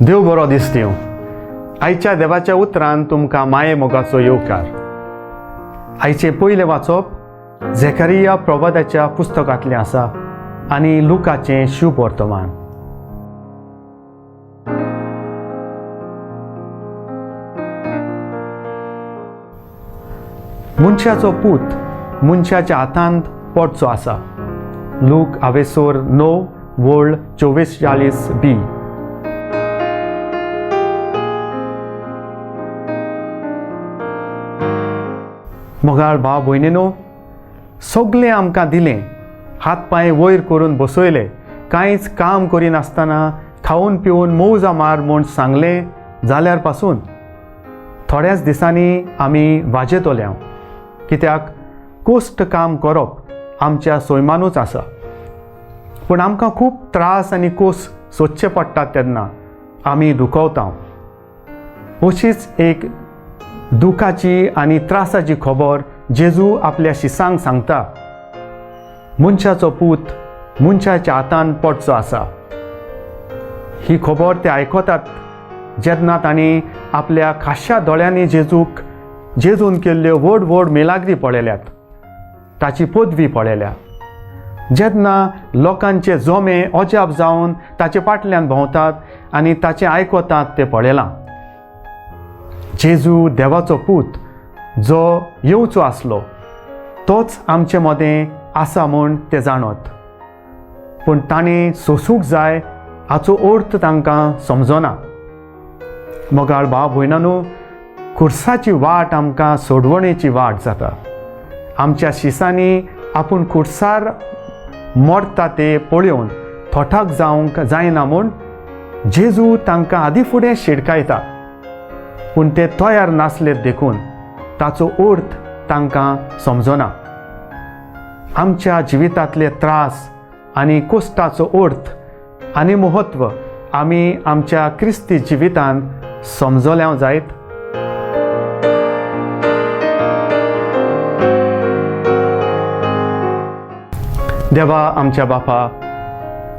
देव बरो दीस दिवं. आयच्या देवाच्या उतरान तुमकां माये मोगाचो येवकार. आयचे पयले वाचप झेकरिया प्रवादाच्या पुस्तकांतलें आसा आनी लुकाचें शुभ वर्तमान. मनशाचो पूत मनशाच्या हातांत पडचो आसा. लूक हावेसोर 9:24-40b. मोगाळ भाव भयणीनो, सगळें आमकां दिलें, हात पांय वयर करून बसयले, कांयच काम करिनासतना खावन पिवन मौजा मार म्हूण सांगलें जाल्यार पासून थोड्याच दिसांनी आमी वाजेतोल्या, कित्याक कोश्ट काम करप आमच्या सैमानूच आसा. पूण आमकां खूब त्रास आनी कोस सोदचे पडटात तेन्ना आमी दुखवता. अशीच एक दुखाची आनी त्रासाची खबर जेजू आपल्या शिसांक सांगता. मनशाचो पूत मनशाच्या हातान पडचो आसा. ही खबर ते आयकतात जेन्ना तांणी आपल्या खाशा दोळ्यांनी जेजून केल्ल्यो व्हड व्हड मिलाग्री पळयल्यात, ताची पदवी पळयल्या. जेन्ना लोकांचे जोमे अजाप जावन ताचे फाटल्यान भोंवतात आनी ताचें आयकतात तें पळयलां. जेजू देवाचो पूत जो येवचो आसलो तोच आमचे मदें आसा म्हूण ते जाणत. पूण तांणी सोंसूंक जाय हाचो अर्थ तांकां समजना. मोगाळ भाव भयणांनो, खुर्साची वाट आमकां सोडवणेची वाट जाता. आमच्या शिसांनी आपूण खुर्सार मरता ते पळोवन थोठाक जावंक जायना म्हूण जेजू तांकां आदी फुडें शिडकायता. पूण ते तयार नासलेत देखून ताचो अर्थ तांकां समजना. आमच्या जिवितांतले त्रास आनी कोश्टाचो अर्थ आनी महत्व आमी आमच्या क्रिस्ती जिवितांत समजोल्या जायत. देवा आमच्या बापा,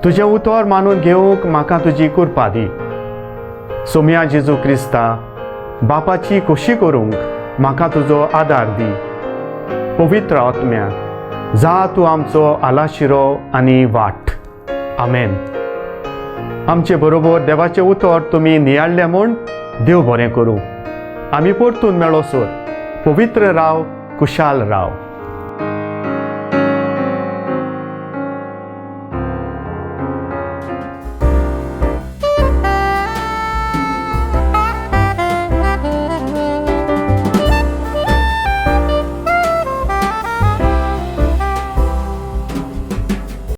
तुजें उतर मानून घेवंक म्हाका तुजी कृपा दी. सोम्या जेजू क्रिस्ता, बापाची खोशी करूंक म्हाका तुजो आदार दी. पवित्र आत्म्या, जा तूं आमचो आलाशिरो आनी वाट. आमेन. आमचे बरोबर देवाचें उतर तुमी नियाळ्ळें म्हूण देव बरें करूं. आमी परतून मेळोसर पवित्र राव, कुशाल राव.